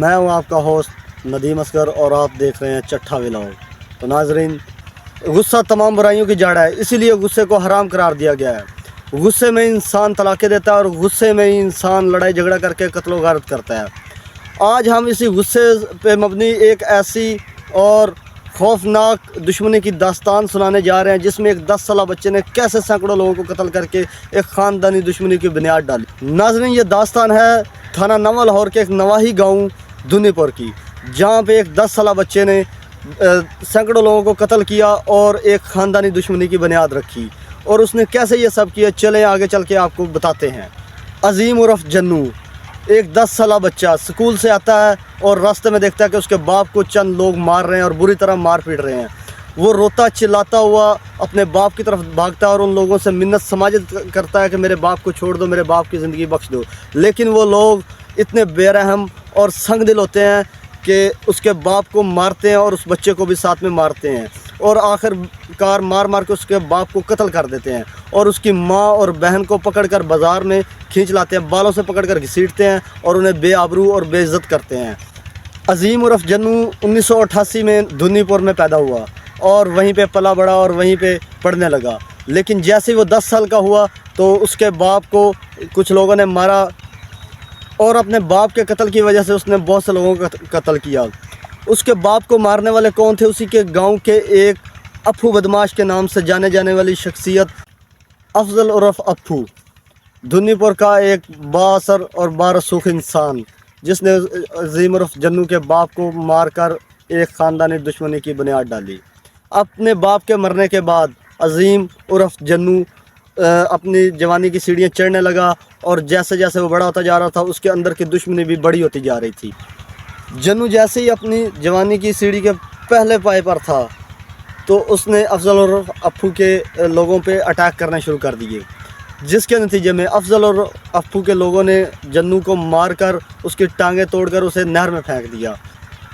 मैं हूं आपका होस्ट नदीम असगर और आप देख रहे हैं चट्ठा व्लॉग। तो नाजरीन, गुस्सा तमाम बुराइयों की जड़ है, इसीलिए गुस्से को हराम करार दिया गया है। गुस्से में इंसान तलाक़ें देता है और गुस्से में ही इंसान लड़ाई झगड़ा करके कत्ल गारत करता है। आज हम इसी गुस्से पे मबनी एक ऐसी और खौफनाक दुश्मनी की दास्तान सुनाने जा रहे हैं जिसमें एक 10 साल बच्चे ने कैसे सैकड़ों लोगों को कत्ल करके एक ख़ानदानी दुश्मनी की बुनियाद डाली। नाज़रीन, ये दास्तान है थाना नवा लाहौर के एक नवाही गांव धुनीपुर की, जहां पे एक 10 साल बच्चे ने सैकड़ों लोगों को कत्ल किया और एक ख़ानदानी दुश्मनी की बुनियाद रखी। और उसने कैसे ये सब किया, चलें आगे चल के आपको बताते हैं। अजीम उर्फ जन्नू एक 10 साल बच्चा स्कूल से आता है और रास्ते में देखता है कि उसके बाप को चंद लोग मार रहे हैं और बुरी तरह मार पीट रहे हैं। वो रोता चिल्लाता हुआ अपने बाप की तरफ भागता है और उन लोगों से मिन्नत समाजत करता है कि मेरे बाप को छोड़ दो, मेरे बाप की ज़िंदगी बख्श दो। लेकिन वो लोग इतने बेरहम और संग दिल होते हैं कि उसके बाप को मारते हैं और उस बच्चे को भी साथ में मारते हैं और आखिरकार मार मार के उसके बाप को कत्ल कर देते हैं और उसकी माँ और बहन को पकड़कर बाज़ार में खींच लाते हैं, बालों से पकड़कर घसीटते हैं और उन्हें बेआबरू और बेइज्जत करते हैं। अजीम उर्फ जन्नू 1988 में धुनीपुर में पैदा हुआ और वहीं पे पला बड़ा और वहीं पे पढ़ने लगा। लेकिन जैसे ही वो 10 साल का हुआ तो उसके बाप को कुछ लोगों ने मारा और अपने बाप के कत्ल की वजह से उसने बहुत से लोगों का कत्ल किया। उसके बाप को मारने वाले कौन थे? उसी के गांव के एक अप्पू बदमाश के नाम से जाने जाने वाली शख्सियत अफजल उर्फ अप्पू, धुनीपुर का एक बाअसर और बारसूख इंसान जिसने अजीम उर्फ जन्नू के बाप को मारकर एक ख़ानदानी दुश्मनी की बुनियाद डाली। अपने बाप के मरने के बाद अजीम उर्फ जन्नू अपनी जवानी की सीढ़ियाँ चढ़ने लगा और जैसे जैसे वो बड़ा होता जा रहा था उसके अंदर की दुश्मनी भी बड़ी होती जा रही थी। जन्नू जैसे ही अपनी जवानी की सीढ़ी के पहले पाए पर था तो उसने अफजल और अप्पू के लोगों पे अटैक करना शुरू कर दिए, जिसके नतीजे में अफजल और अप्पू के लोगों ने जन्नू को मारकर उसकी टांगें तोड़कर उसे नहर में फेंक दिया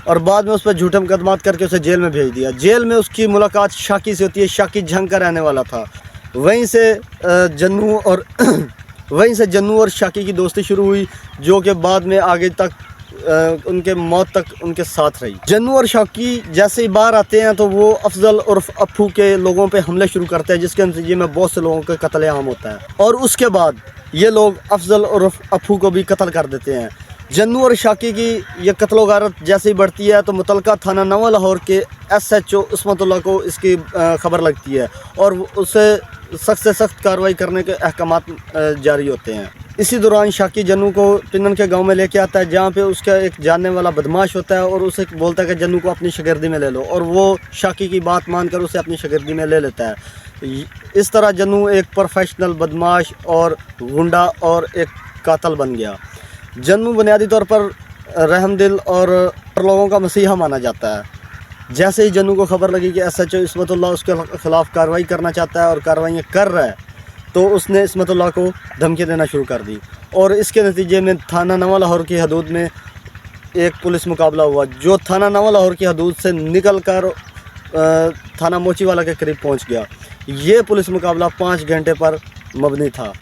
और बाद में उस पर झूठे मुकदमात करके उसे जेल में भेज दिया। जेल में उसकी मुलाकात शाकी से होती है। शाकी झंग का रहने वाला था। वहीं से जन्नू और शाकी की दोस्ती शुरू हुई जो कि बाद में आगे तक उनके मौत तक उनके साथ रही। जन्नू और शाकी जैसे ही बाहर आते हैं तो वो अफजल उर्फ अप्पू के लोगों पे हमले शुरू करते हैं, जिसके नतीजे में बहुत से लोगों का कत्लेआम होता है और उसके बाद ये लोग अफजल उर्फ अप्पू को भी कत्ल कर देते हैं। जन्नू और शाकी की ये कत्ल गारत जैसे ही बढ़ती है तो मुतलका थाना नवा लाहौर के SHO इस्मतुल्लाह को इसकी खबर लगती है और उसे सख्त से सख्त कार्रवाई करने के अहकामात जारी होते हैं। इसी दौरान शाकी जन्नू को पिनन के गांव में लेके आता है, जहां पे उसका एक जानने वाला बदमाश होता है और उसे बोलता है कि जन्नू को अपनी शागिर्दी में ले लो, और वो शाकी की बात मानकर उसे अपनी शागिर्दी में ले लेता है। इस तरह जन्नू एक प्रोफेशनल बदमाश और गुंडा और एक कातल बन गया। जन्नू बुनियादी तौर पर रहमदिल और लोगों का मसीहा माना जाता है। जैसे ही जन्नू को खबर लगी कि SHO इस्मतुल्लाह उसके ख़िलाफ़ कार्रवाई करना चाहता है और कार्रवाइयाँ कर रहा है तो उसने इस्मतुल्लाह को धमकी देना शुरू कर दी और इसके नतीजे में थाना नवा लाहौर की हदूद में एक पुलिस मुकाबला हुआ जो थाना नवा लाहौर की हदूद से निकल कर थाना मोचीवाला के करीब पहुंच गया। ये पुलिस मुकाबला 5 घंटे पर मबनी था।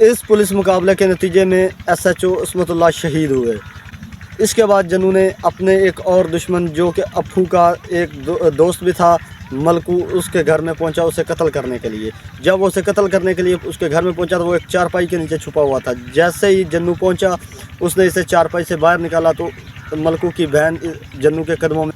इस पुलिस मुकाबले के नतीजे में SHO इस्मतुल्लाह शहीद हुए। इसके बाद जन्नू ने अपने एक और दुश्मन जो कि अप्पू का एक दोस्त भी था, मलकू, उसके घर में पहुंचा उसे कत्ल करने के लिए। जब वो उसे कत्ल करने के लिए उसके घर में पहुंचा तो वो एक चारपाई के नीचे छुपा हुआ था। जैसे ही जन्नू पहुंचा उसने इसे चारपाई से बाहर निकाला तो मलकू की बहन जन्नू के कदमों में।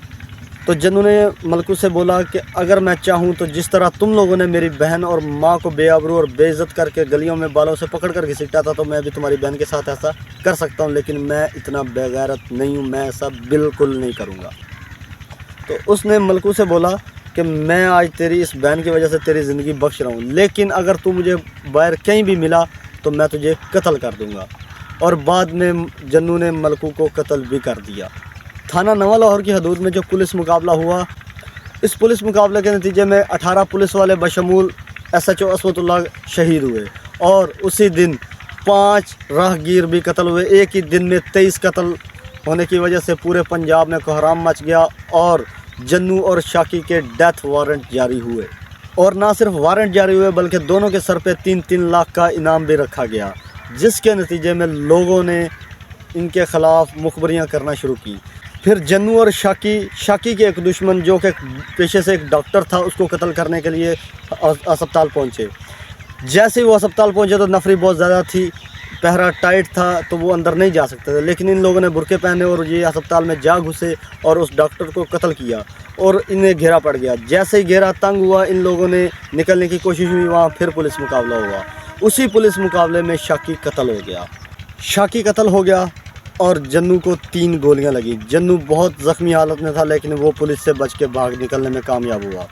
तो जन्नू ने मलकू से बोला कि अगर मैं चाहूँ तो जिस तरह तुम लोगों ने मेरी बहन और माँ को बेआबरू और बेइज्जत करके गलियों में बालों से पकड़ कर घसीटा था तो मैं भी तुम्हारी बहन के साथ ऐसा कर सकता हूँ, लेकिन मैं इतना बेगैरत नहीं हूँ, मैं ऐसा बिल्कुल नहीं करूँगा। तो उसने मलकू से बोला कि मैं आज तेरी इस बहन की वजह से तेरी ज़िंदगी बख्श रहा हूँ, लेकिन अगर तू मुझे बाहर कहीं भी मिला तो मैं तुझे कत्ल कर दूँगा। और बाद में जन्नू ने मलकू को कत्ल भी कर दिया। थाना नवा लाहौर की हदूद में जो पुलिस मुकाबला हुआ, इस पुलिस मुकाबले के नतीजे में 18 पुलिस वाले बशमूल SHO इस्मतुल्लाह शहीद हुए और उसी दिन 5 राहगीर भी कत्ल हुए। एक ही दिन में 23 कत्ल होने की वजह से पूरे पंजाब में कोहराम मच गया और जन्नू और शाकी के डेथ वारंट जारी हुए। और ना सिर्फ वारंट जारी हुए बल्कि दोनों के सर पे 3-3 लाख का इनाम भी रखा गया, जिसके नतीजे में लोगों ने ان کے خلاف مخبریاں کرنا شروع کی۔ پھر جنو اور شاکی کے ایک دشمن جو کہ پیشے سے ایک ڈاکٹر تھا اس کو قتل کرنے کے لیے اسپتال پہنچے۔ جیسے وہ اسپتال پہنچے تو نفری بہت زیادہ تھی، پہرا ٹائٹ تھا تو وہ اندر نہیں جا سکتے تھے، لیکن ان لوگوں نے برقعے پہنے اور یہ اسپتال میں جا گھسے اور اس ڈاکٹر کو قتل کیا اور انہیں گھیرا پڑ گیا۔ جیسے ہی گھیرا تنگ ہوا ان لوگوں نے نکلنے کی کوشش ہوئی، وہاں پھر پولیس مقابلہ ہوا۔ اسی پولیس مقابلے میں شاکی قتل ہو گیا اور جنو کو 3 گولیاں لگی۔ جنو بہت زخمی حالت میں تھا لیکن وہ پولیس سے بچ کے بھاگ نکلنے میں کامیاب ہوا۔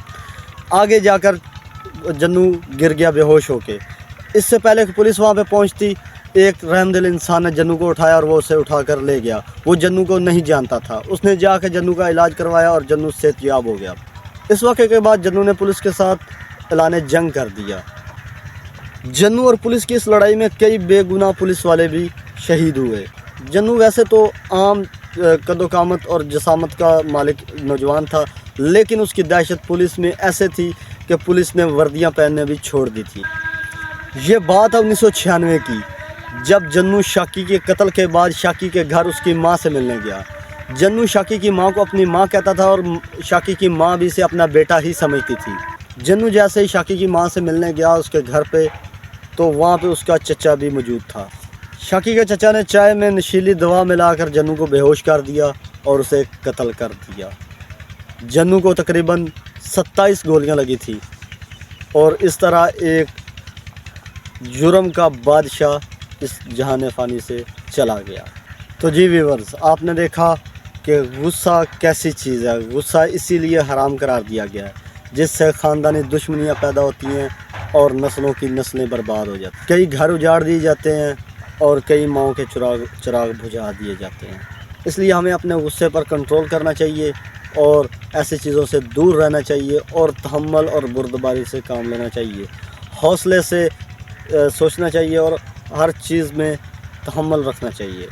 آگے جا کر جنو گر گیا بے ہوش ہو کے۔ اس سے پہلے کہ پولیس وہاں پہ پہنچتی، ایک رحم دل انسان نے جنو کو اٹھایا اور وہ اسے اٹھا کر لے گیا۔ وہ جنو کو نہیں جانتا تھا، اس نے جا کے جنو کا علاج کروایا اور جنو صحت یاب ہو گیا۔ اس واقعے کے بعد جنو نے پولیس کے ساتھ اعلان جنگ کر دیا۔ جنو اور پولیس کی اس لڑائی میں کئی بے گناہ پولیس والے بھی شہید ہوئے۔ جنو ویسے تو عام قد و قامت اور جسامت کا مالک نوجوان تھا، لیکن اس کی دہشت پولیس میں ایسے تھی کہ پولیس نے وردیاں پہننے بھی چھوڑ دی تھی۔ یہ بات ہے 1996 کی، جب جنو شاکی کے قتل کے بعد شاکی کے گھر اس کی ماں سے ملنے گیا۔ جنو شاکی کی ماں کو اپنی ماں کہتا تھا اور شاکی کی ماں بھی اسے اپنا بیٹا ہی سمجھتی تھی۔ جنو جیسے ہی شاکی کی ماں سے ملنے گیا اس کے گھر پہ، تو وہاں پہ اس کا چچا بھی موجود تھا۔ شاکی کے چچا نے چائے میں نشیلی دوا ملا کر جنو کو بے ہوش کر دیا اور اسے قتل کر دیا۔ جنو کو تقریباً 27 گولیاں لگی تھی اور اس طرح ایک جرم کا بادشاہ اس جہان فانی سے چلا گیا۔ تو جی ویورز، آپ نے دیکھا کہ غصہ کیسی چیز ہے۔ غصہ اسی لیے حرام قرار دیا گیا ہے، جس سے خاندانی دشمنیاں پیدا ہوتی ہیں اور نسلوں کی نسلیں برباد ہو جاتی ہیں۔ کئی گھر اجاڑ دیے جاتے ہیں اور کئی ماؤں کے چراغ بجھا دیے جاتے ہیں۔ اس لیے ہمیں اپنے غصے پر کنٹرول کرنا چاہیے اور ایسی چیزوں سے دور رہنا چاہیے اور تحمل اور بردباری سے کام لینا چاہیے، حوصلے سے سوچنا چاہیے اور ہر چیز میں تحمل رکھنا چاہیے۔